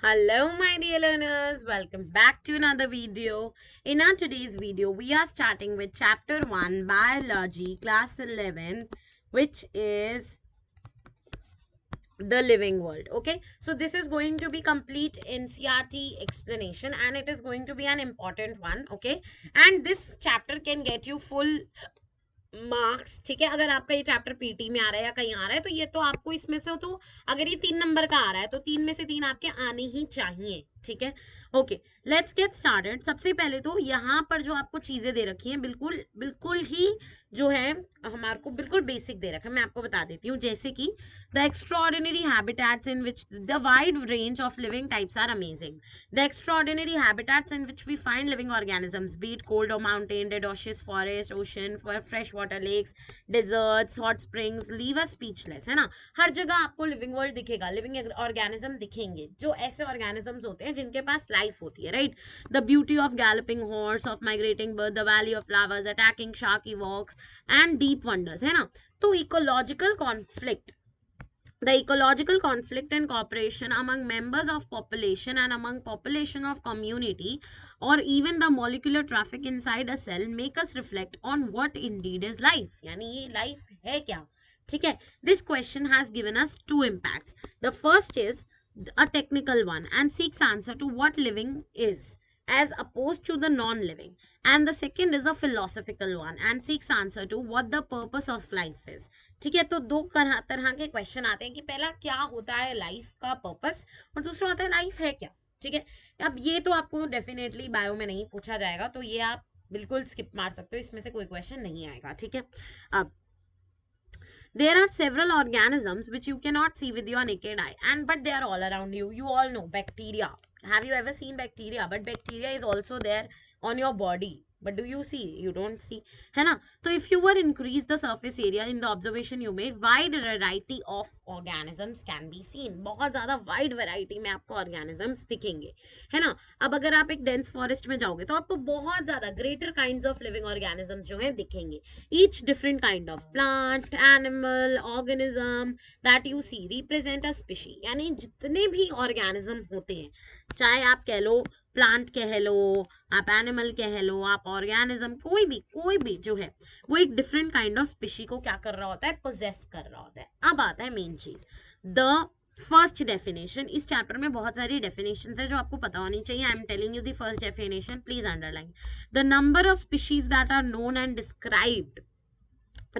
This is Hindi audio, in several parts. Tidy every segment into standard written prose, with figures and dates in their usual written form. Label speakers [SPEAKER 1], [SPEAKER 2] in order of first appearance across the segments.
[SPEAKER 1] Hello my dear learners, welcome back to another video. In our today's video, we are starting with chapter 1 Biology class 11, which is the living world. Okay, so this is going to be complete NCERT explanation and it is going to be an important one. Okay, and this chapter can get you full marks. ठीक है, अगर आपका ये चैप्टर पीटी में आ रहा है या कहीं आ रहा है तो ये तो आपको इसमें से तो अगर ये 3 नंबर का आ रहा है तो 3 में से 3 आपके आने ही चाहिए. ठीक है, ओके, लेट्स गेट स्टार्टेड. सबसे पहले तो यहाँ पर जो आपको चीजें दे रखी हैं बिल्कुल बिल्कुल ही जो है हमारे को बिल्कुल बेसिक दे रखा है. मैं आपको बता देती हूँ, जैसे कि the extraordinary habitats in which the wide range of living types are amazing. The extraordinary habitats in which we find living organisms, beat cold और mountain, deciduous forest, ocean, fresh water lakes, deserts, hot springs, leave us speechless. है ना, हर जगह आपको लिविंग वर्ल्ड दिखेगा, लिविंग ऑर्गेनिज्म दिखेंगे, जो ऐसे ऑर्गेनिजम्स होते हैं जिनके पास लाइफ होती है. Right, the beauty of galloping horse, of migrating bird, the valley of flowers, attacking sharky walks and deep wonders. है ना, तो ecological conflict, the ecological conflict and cooperation among members of population and among population of community or even the molecular traffic inside a cell make us reflect on what indeed is life. यानी ये life है क्या. ठीक है, this question has given us two impacts. The first is a technical one and seeks answer to what living is as opposed to the non-living, and the second is a philosophical one and seeks answer to what the purpose of life is. ठीक है, तो दो तरह के क्वेश्चन आते हैं कि पहला क्या होता है लाइफ का पर्पस और दूसरा होता है लाइफ है क्या. ठीक है, अब ये तो आपको डेफिनेटली बायो में नहीं पूछा जाएगा, तो ये आप बिल्कुल स्किप मार सकते हो, इसमें से कोई क्वेश्चन नहीं आएगा. ठीक है, अब there are several organisms which you cannot see with your naked eye, and but they are all around you. You all know bacteria. Have you ever seen bacteria? But bacteria is also there on your body. But do you see? You don't see. है ना, तो if you were increase the surface area in the observation you made, wide variety of organisms can be seen. बहुत ज़्यादा wide variety में आपको organisms दिखेंगे. है ना, अब अगर आप एक dense forest में जाओगे तो आपको बहुत ज़्यादा greater kinds of living organisms जो हैं दिखेंगे. Each different kind of plant, animal, organism that you see represent a species. यानी जितने भी organism होते हैं, चाहे आप कह लो प्लांट कह लो, आप एनिमल कह लो, आप ऑर्गेनिज्म, कोई भी जो है वो एक डिफरेंट काइंड ऑफ स्पीशी को क्या कर रहा होता है, पोजेस कर रहा होता है. अब आता है मेन चीज, द फर्स्ट डेफिनेशन. इस चैप्टर में बहुत सारी डेफिनेशंस है जो आपको पता होनी चाहिए. I am telling you the first definition, please underline. The number of species that are known and described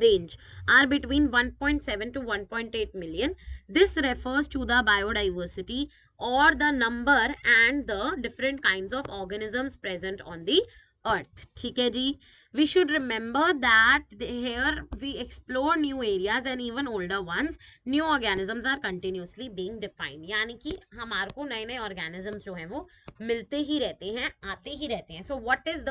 [SPEAKER 1] range are between 1.7 to 1.8 million. This refers to the biodiversity or the number and the different kinds of organisms present on the earth. ठीक है जी, we should remember that here we explore new areas and even older ones. New organisms are continuously being defined. यानी कि हमारे को नए नए organisms जो हैं वो मिलते ही रहते हैं, आते ही रहते हैं. So what is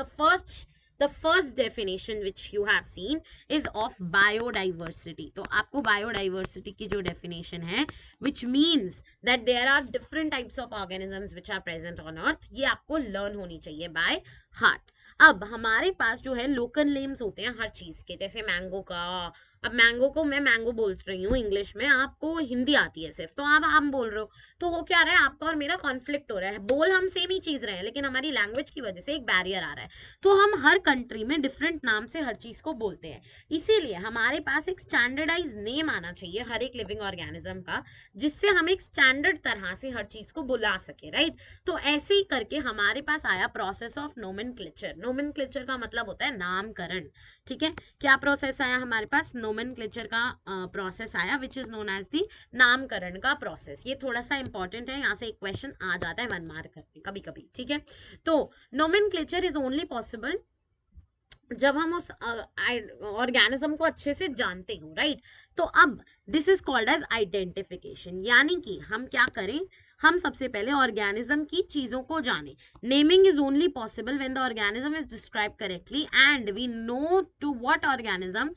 [SPEAKER 1] the first definition which you have seen is of biodiversity. तो आपको biodiversity की जो definition है, which means that there are different types of organisms which are present on earth, ये आपको learn होनी चाहिए by heart. अब हमारे पास जो है लोकल नेम्स होते हैं हर चीज के, जैसे मैंगो का. अब मैंगो को मैं मैंगो बोल रही हूँ इंग्लिश में, आपको हिंदी आती है सिर्फ, तो आप आम बोल रहे हो, तो हो क्या रहा है, आपका और मेरा कॉन्फ्लिक्ट हो रहा है. बोल हम सेम ही चीज रहे हैं लेकिन हमारी लैंग्वेज की वजह से एक बैरियर आ रहा है. तो हम हर कंट्री में डिफरेंट नाम से हर चीज को बोलते हैं, इसीलिए हमारे पास एक स्टैंडर्डाइज नेम आना चाहिए हर एक लिविंग ऑर्गेनिज्म का, जिससे हम एक स्टैंडर्ड तरह से हर चीज को बुला सके. राइट, तो ऐसे ही करके हमारे पास आया प्रोसेस ऑफ नोमेनक्लेचर. नोमेनक्लेचर का मतलब होता है नामकरण. ठीक है, क्या प्रोसेस आया हमारे पास, नोमेनक्लेचर का प्रोसेस आया, which is known as the नामकरण का प्रोसेस. ये थोड़ा सा इंपॉर्टेंट है, यहाँ से एक क्वेश्चन आ जाता है 1 मार्क करने कभी कभी. ठीक है, तो नोमेनक्लेचर इज ओनली पॉसिबल जब हम उस ऑर्गेनिज्म को अच्छे से जानते हो. राइट, तो अब this is called as identification. यानी कि हम क्या करें, हम सबसे पहले ऑर्गेनिज्म की चीजों को जाने. Naming is only possible when the organism is describe correctly and we know to what organism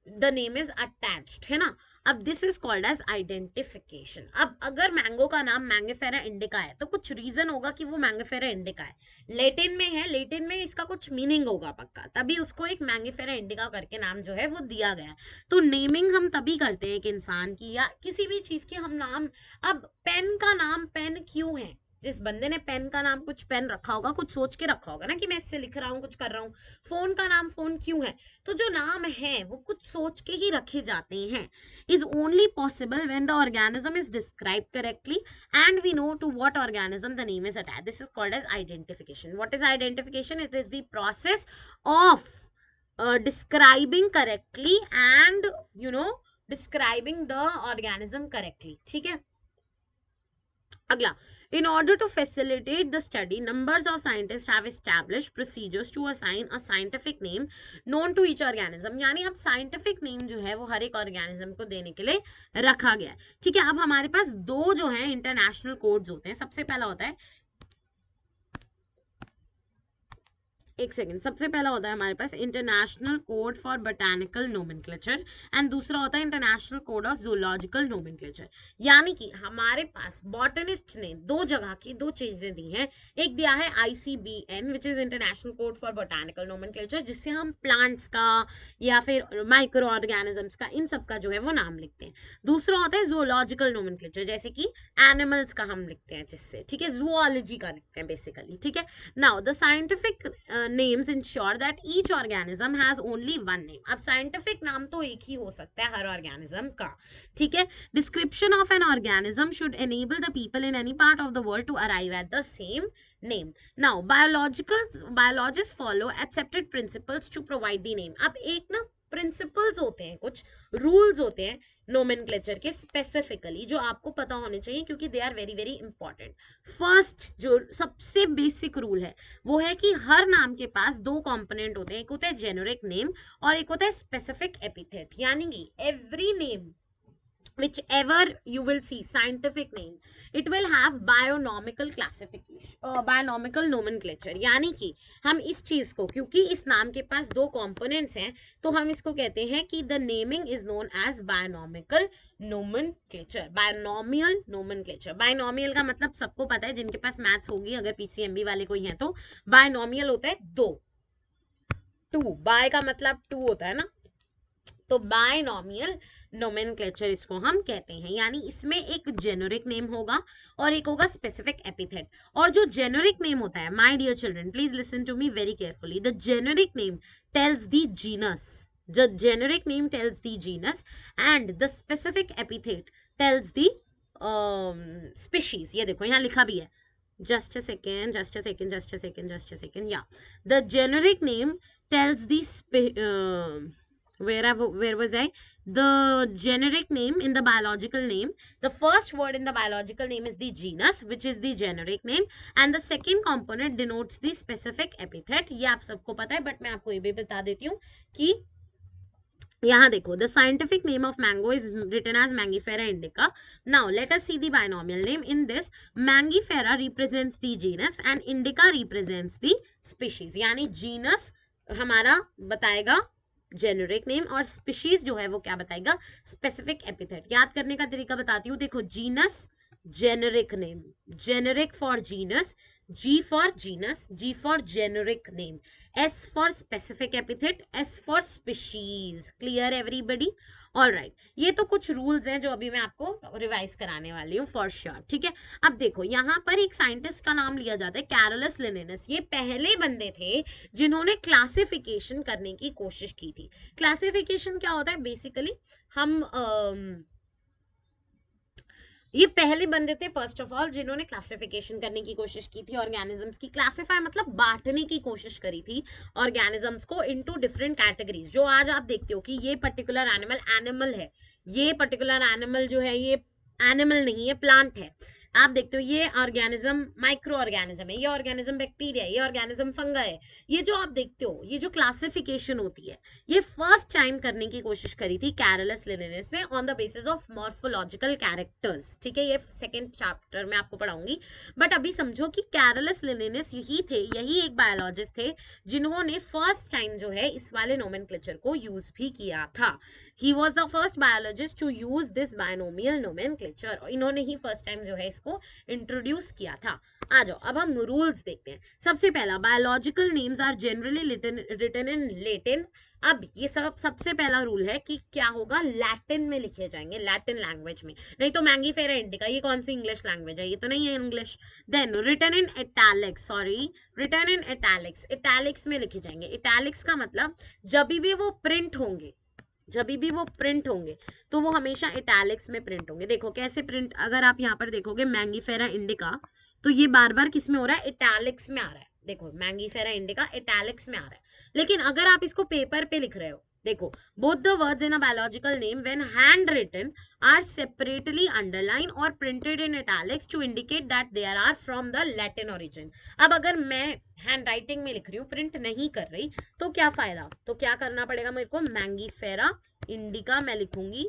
[SPEAKER 1] the name is attached. है ना, अब this is called as identification. अब अगर मैंगो का नाम मैंगोफेरा इंडिका है तो कुछ रीजन होगा कि वो मैंगोफेरा इंडिका है. लेटिन में है, लेटिन में इसका कुछ मीनिंग होगा पक्का, तभी उसको एक मैंगोफेरा इंडिका करके नाम जो है वो दिया गया है. तो नेमिंग हम तभी करते हैं एक इंसान की या किसी भी चीज की हम नाम. अब पेन का नाम पेन क्यों है, जिस बंदे ने पेन का नाम कुछ पेन रखा होगा, कुछ सोच के रखा होगा ना कि मैं इससे लिख रहा हूँ, कुछ कर रहा हूँ। फोन का नाम फोन क्यों है? तो जो नाम है वो कुछ सोच के ही रखे जाते हैं। Is only possible when the organism is described correctly and we know to what organism the name is attached. This is called as identification. What is identification? It is the process of describing correctly and describing the organism correctly. ठीक है. अगला, in order to facilitate the study, numbers of scientists have established procedures to assign a scientific name known to each organism. यानी अब scientific name जो है वो हर एक organism को देने के लिए रखा गया है. ठीक है. अब हमारे पास दो जो है इंटरनेशनल कोड्स होते हैं. सबसे पहला होता है, एक सेकेंड, सबसे पहला होता है हमारे पास international code for botanical nomenclature and दूसरा होता है international code of zoological nomenclature. यानी कि हमारे पास बॉटनिस्ट ने दो जगह की दो चीजें दी हैं. एक दिया है ICBN which is international code for botanical nomenclature, जिससे हम प्लांट्स का या फिर माइक्रो ऑर्गेनिजम्स का, इन सब का जो है वो नाम लिखते हैं. दूसरा होता है जूलॉजिकल नोमेनक्लेचर, जैसे कि एनिमल्स का हम लिखते हैं जिससे, ठीक है, जूलॉजी का लिखते हैं बेसिकली. ठीक है. Now the scientific names ensure that each organism has only one name. अब scientific नाम तो एक ही हो सकता है हर organism का. ठीक है. Description of an organism should enable the people in any part of the world to arrive at the same name. Now biologists follow accepted principles to provide the name. अब एक ना प्रिंसिपल्स होते हैं, कुछ रूल्स होते हैं नोमेनक्लेचर के स्पेसिफिकली, जो आपको पता होने चाहिए क्योंकि they are very very important. First जो सबसे बेसिक रूल है वो है कि हर नाम के पास दो कंपोनेंट होते हैं. एक होता है जेनेरिक नेम और एक होता है स्पेसिफिक एपिथेट. यानी कि every name whichever you will see scientific name, it will have bionomical classification, bionomical nomenclature. यानी कि हम इस चीज को, क्योंकि इस नाम के पास दो कंपोनेंट्स हैं, तो हम इसको कहते हैं कि the naming is known as bionomical nomenclature. binomial nomenclature. binomial का मतलब सबको पता है, जिनके पास मैथ्स होगी, अगर PCMB वाले कोई हैं तो. binomial होता है दो, टू. बाय का मतलब टू होता है ना, तो बायनॉमियल नोमेनक्लेचर इसको हम कहते हैं. यानी इसमें एक जेनेरिक नेम होगा और एक होगा स्पेसिफिक एपिथेट. और जो जेनेरिक नेम होता है, my dear children please listen to me very carefully, the generic name tells the genus. The generic name tells the genus and the specific epithet tells the species. ये देखो यहाँ लिखा भी है, just a second, yeah, the generic name tells the where was I? The generic name in the biological name, the first word in the biological name is the genus, which is the generic name, and the second component denotes the specific epithet. ये आप सबको पता है, but मैं आपको ये भी बता देती हूँ कि यहाँ देखो, the scientific name of mango is written as Mangifera indica. Now let us see the binomial name. In this, Mangifera represents the genus and indica represents the species. यानी genus हमारा बताएगा जेनेरिक नेम और स्पीशीज जो है वो क्या बताएगा, स्पेसिफिक एपिथेट. याद करने का तरीका बताती हूँ. देखो, genus generic name, generic for genus, G for genus, G for generic name, S for specific epithet, S for species. Clear everybody? All right. ये तो कुछ रूल्स हैं जो अभी मैं आपको रिवाइज कराने वाली हूँ फॉर श्योर. ठीक है. अब देखो, यहाँ पर एक साइंटिस्ट का नाम लिया जाता है, कैरोलस लिनेनस. ये पहले बंदे थे जिन्होंने क्लासिफिकेशन करने की कोशिश की थी. क्लासिफिकेशन क्या होता है बेसिकली, हम ये पहले बंदे थे फर्स्ट ऑफ ऑल जिन्होंने क्लासिफिकेशन करने की कोशिश की थी ऑर्गेनिजम्स की. क्लासिफाई मतलब बांटने की कोशिश करी थी ऑर्गेनिजम्स को इनटू डिफरेंट कैटेगरीज. जो आज आप देखते हो कि ये पर्टिकुलर एनिमल है, ये पर्टिकुलर एनिमल जो है ये एनिमल नहीं है, प्लांट है. आप देखते हो ये ऑर्गेनिज्म माइक्रो ऑर्गेनिज्म है, ये ऑर्गेनिज्म बैक्टीरिया है, ये ऑर्गेनिज्म फंगा है. ये जो आप देखते हो, ये जो क्लासिफिकेशन होती है, ये फर्स्ट टाइम करने की कोशिश करी थी कैरोलस लिनेनस ने on the basis of morphological characters. ठीक है. ये सेकेंड चैप्टर में आपको पढ़ाऊंगी, बट अभी समझो कि कैरोलस लिनेनस यही एक बायोलॉजिस्ट थे जिन्होंने फर्स्ट टाइम जो है इस वाले नोमेनक्लेचर को यूज भी किया था. He was the first biologist to use this binomial nomenclature. इन्होंने ही फर्स्ट टाइम जो है इसको इंट्रोड्यूस किया था. आ जाओ, अब हम रूल्स देखते हैं। सबसे पहला, biological names are generally written in Latin. अब ये सबसे पहला रूल है कि क्या होगा, लैटिन में लिखे जाएंगे, लैटिन लैंग्वेज में। नहीं तो मैंगीफेरा इंडिका ये कौन सी इंग्लिश लैंग्वेज है, ये तो नहीं है English. Then written in italics, sorry written in italics, italics में लिखे जाएंगे। इटैलिक्स का मतलब जब भी वो प्रिंट होंगे, जब भी वो प्रिंट होंगे तो वो हमेशा इटैलिक्स में प्रिंट होंगे। देखो कैसे प्रिंट, अगर आप यहाँ पर देखोगे मैंगीफेरा इंडिका, तो ये बार बार किस में हो रहा है, इटैलिक्स में आ रहा है। देखो मैंगीफेरा इंडिका इटैलिक्स में आ रहा है। लेकिन अगर आप इसको पेपर पे लिख रहे हो, देखो both the words in a biological name when handwritten are separately underlined or printed in italics to indicate that they are from the Latin origin. अब अगर मैं हैंड राइटिंग में लिख रही हूँ, प्रिंट नहीं कर रही, तो क्या फायदा, तो क्या करना पड़ेगा मेरे को, मैंगीफेरा इंडिका मैं लिखूंगी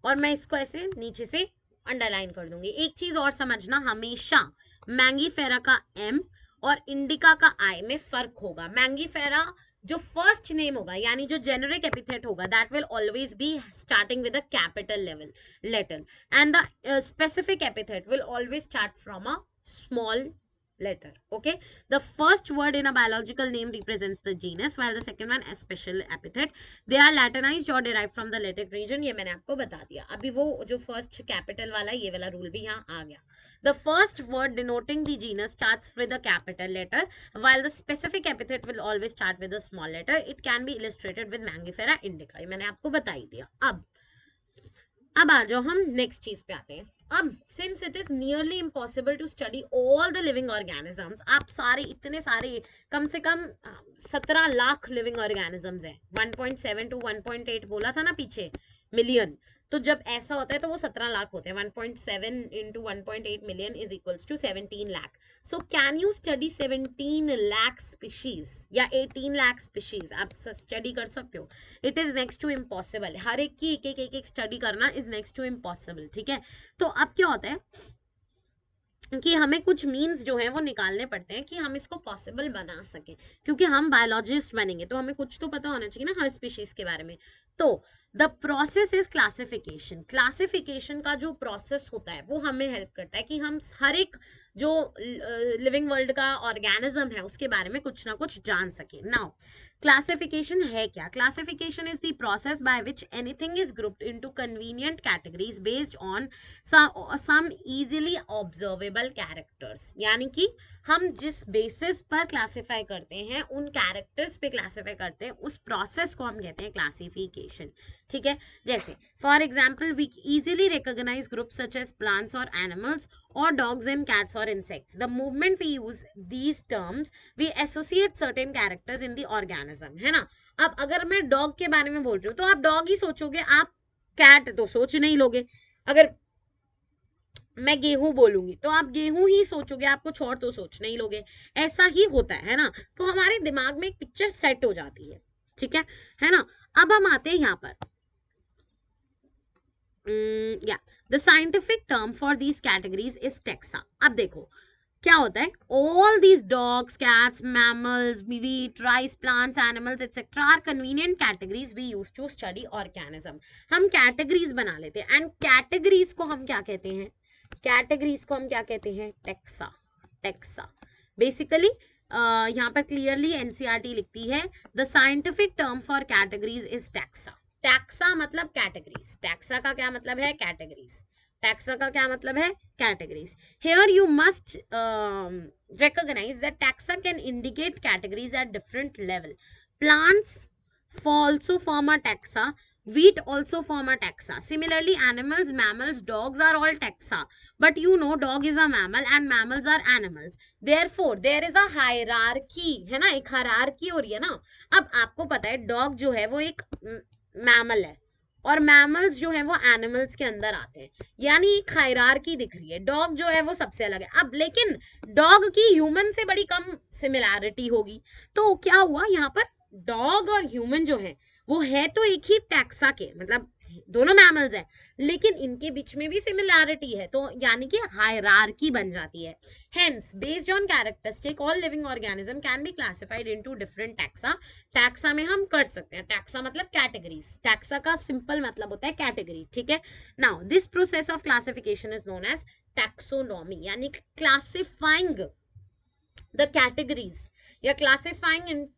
[SPEAKER 1] और मैं इसको ऐसे नीचे से अंडरलाइन कर दूंगी। एक चीज और समझना, हमेशा मैंगीफेरा का एम और इंडिका का आई में फर्क होगा। मैंगीफेरा जो फर्स्ट नेम होगा यानी जो जेनेरिक एपिथेट होगा, that will always be starting with a capital level letter, and the specific epithet will always start from a small letter. Okay, the first word in a biological name represents the genus, while the second one a special epithet. They are latinized or derived from the Latin region. ये मैंने आपको बता दिया। अभी वो जो फर्स्ट कैपिटल वाला ये वाला रूल भी यहाँ आ गया। The first word denoting the genus starts with a capital letter, while the specific epithet will always start with a small letter. It can be illustrated with Mangifera indica. ये मैंने आपको बता ही दिया। अब आ जाओ हम नेक्स्ट चीज पे आते हैं। अब since it is nearly impossible to study all the living organisms, आप सारे इतने सारे कम से कम 17 लाख लिविंग ऑर्गेनिजम्स हैं। 1.7 to 1.8 बोला था ना पीछे मिलियन, तो जब ऐसा होता है तो वो 17 लाख होते हैं। 1.7 into 1.8 million is equals to 17 lakh. So can you study 17 lakh species या 18 lakh species? आप स्टडी कर सकते हो। It is next to impossible, हर एक की एक स्टडी करना इज नेक्स्ट टू इम्पॉसिबल। ठीक है, तो अब क्या होता है कि हमें कुछ मीन्स जो है वो निकालने पड़ते हैं कि हम इसको पॉसिबल बना सकें, क्योंकि हम बायोलॉजिस्ट बनेंगे तो हमें कुछ तो पता होना चाहिए ना हर स्पीशीज के बारे में। तो the process is classification. Classification का जो प्रोसेस होता है वो हमें हेल्प करता है कि हम हर एक जो लिविंग वर्ल्ड का ऑर्गेनिज्म है उसके बारे में कुछ ना कुछ जान सके। नाउ क्लासिफिकेशन है क्या? Classification is the process by which anything is grouped into convenient categories based on some easily observable characters. यानी कि हम जिस बेसिस पर क्लासिफाई करते हैं, उन कैरेक्टर्स पे क्लासिफाई करते हैं, उस प्रोसेस को हम कहते हैं क्लासिफिकेशन। ठीक है, जैसे for example we easily recognise groups such as plants और एनिमल्स और डॉग्स एंड कैट्स और insects. The movement we use these terms we associate certain characters in the organism, है ना। अब अगर मैं डॉग के बारे में बोल रही हूँ तो आप डॉग ही सोचोगे, आप कैट तो सोच नहीं लोगे। अगर मैं गेहूं बोलूंगी तो आप गेहूं ही सोचोगे, आप कुछ और तो सोच नहीं लोगे। ऐसा ही होता है ना, तो हमारे दिमाग में एक पिक्चर सेट हो जाती है। ठीक है ना। अब हम आते हैं यहाँ पर, या the scientific term for these categories is taxa. अब देखो क्या होता है, all these dogs, cats, mammals, wheat, rice, plants, animals etcetera are convenient categories we use to study organism. हम कैटेगरीज बना लेते हैं, एंड कैटेगरीज को हम क्या कहते हैं, कैटेगरीज को हम क्या कहते हैं, टेक्सा। टेक्सा बेसिकली यहाँ पर क्लियरली एनसीईआरटी लिखती है the scientific term for categories is taxa. Taxa मतलब कैटेगरीज, टैक्सा का क्या मतलब है, कैटेगरीज। टैक्सा का क्या मतलब है, categories. Here you must recognize that taxa can indicate categories at different level. Plants also form a taxa. Wheat also form a taxa. Similarly, animals, mammals, dogs are all taxa. But you know, dog is a mammal and mammals are animals. Therefore, there is a hierarchy, है ना, एक hierarchy हो रही है ना। अब आपको पता है डॉग जो है वो एक मैमल है और मैमल्स जो है वो एनिमल्स के अंदर आते हैं, यानी एक हायरार्की दिख रही है। डॉग जो है वो सबसे अलग है। अब लेकिन डॉग की ह्यूमन से बड़ी कम सिमिलैरिटी होगी, तो क्या हुआ यहाँ पर, डॉग और ह्यूमन जो है वो है तो एक ही टैक्सा के, मतलब दोनों मैमल्स हैं, लेकिन इनके बीच में भी सिमिलैरिटी है, तो यानी कि हायरार्की बन जाती है। Hence based on characteristic all living organism can be classified into different taxa. Taxa में हम कर सकते हैं, टैक्सा मतलब कैटेगरीज, टैक्सा का सिंपल मतलब होता है कैटेगरी। ठीक है, now this process of classification is known as taxonomy, यानी क्लासिफाइंग द कैटेगरीज या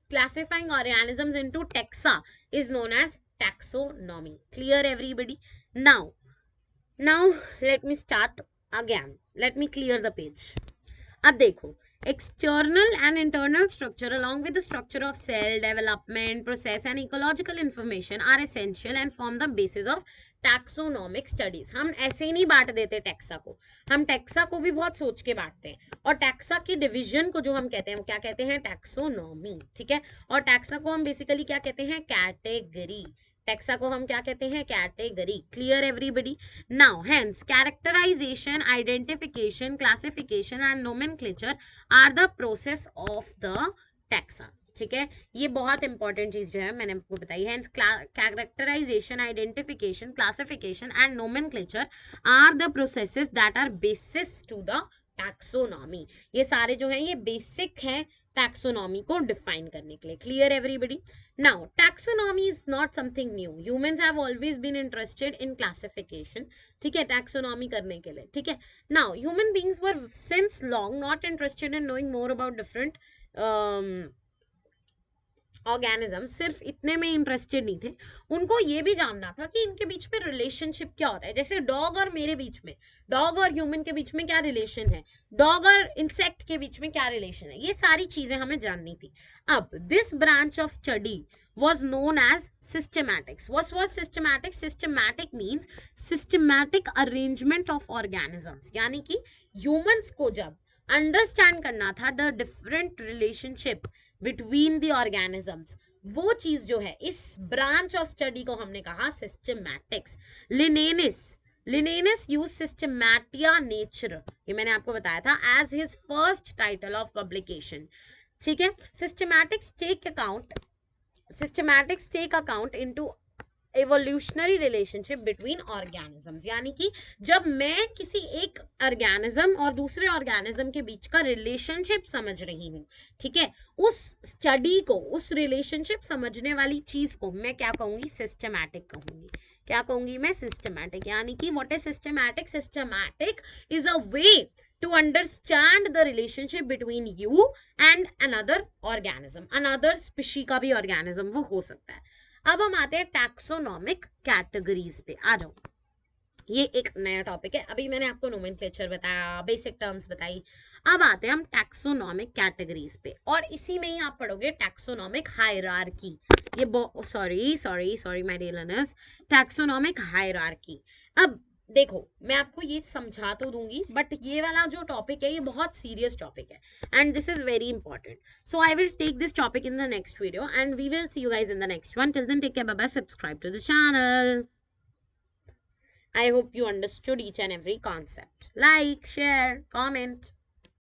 [SPEAKER 1] classifying organisms into taxa is known as taxonomy. Clear everybody? Now let me start again. Let me clear the page. अब देखो, external and internal structure along with the structure of cell development process and ecological information are essential and form the basis of taxonomic studies. हम ऐसे ही नहीं बांट देते टैक्सा को, हम टैक्सा को भी बहुत सोच के बांटते हैं. और टैक्सा की डिवीजन को जो हम कहते हैं वो क्या कहते हैं? टैक्सोनॉमी. ठीक है. और टैक्सा को हम बेसिकली क्या कहते हैं? कैटेगरी. टैक्सा को हम क्या कहते हैं? Category. Clear everybody? Now hence characterisation, identification, classification and nomenclature are the process of the taxa. ठीक है. ये बहुत इंपॉर्टेंट चीज जो है मैंने आपको बताई है. Characterisation, identification, classification and nomenclature are the processes that are basis to the taxonomy. ये सारे जो है ये बेसिक है टैक्सोनॉमी को डिफाइन करने के लिए. Clear everybody? Now taxonomy is not something new. Humans have always been interested in classification. ठीक है, टैक्सोनॉमी करने के लिए. ठीक है. Now human beings were since long not interested in knowing more about different organism. सिर्फ इतने में इंटरेस्टेड नहीं थे, उनको ये भी जानना था कि इनके बीच में रिलेशनशिप क्या होता है. जैसे डॉग और मेरे बीच में, डॉग और ह्यूमन के बीच में क्या रिलेशन है, डॉग और इंसेक्ट के बीच में क्या रिलेशन है, ये सारी चीजें हमें जाननी थी. अब this branch of study was known as systematics. What was systematics? Systematic means systematic arrangement of organisms. यानी कि humans को जब अंडरस्टैंड करना था the different relationship between the organisms, वो चीज जो है इस ब्रांच ऑफ स्टडी को हमने कहा systematics. Linnaeus use Systema Naturae, ये मैंने आपको बताया था, as his first title of publication. ठीक है. Systematics take account into evolutionary relationship between organisms. यानी कि जब मैं किसी एक ऑर्गेनिज्म और दूसरे ऑर्गेनिज्म के बीच का रिलेशनशिप समझ रही हूँ, ठीक है, उस स्टडी को, उस रिलेशनशिप समझने वाली चीज को मैं क्या कहूंगी? सिस्टमैटिक कहूंगी. क्या कहूंगी मैं? सिस्टमैटिक. यानी कि what is systematic? Systematic is a way to understand the relationship between you and another organism. Another species का भी ऑर्गेनिज्म वो हो सकता है. अब हम आते हैं टैक्सोनॉमिक कैटेगरीज पे. आ जाओ, ये एक नया टॉपिक है. अभी मैंने आपको नोमेनक्लेचर बताया, बेसिक टर्म्स बताई. अब आते हैं हम टैक्सोनॉमिक कैटेगरीज पे, और इसी में ही आप पढ़ोगे टैक्सोनॉमिक हायरार्की. ये sorry my dear learners, taxonomic hierarchy. अब देखो, मैं आपको ये समझा तो दूंगी, बट ये वाला जो टॉपिक है ये बहुत सीरियस टॉपिक है and this is very important. So I will take this topic in the next video and we will see you guys in the next one. Till then take care, bye bye, subscribe to the channel. I hope you understood each and every concept. Like, share, comment.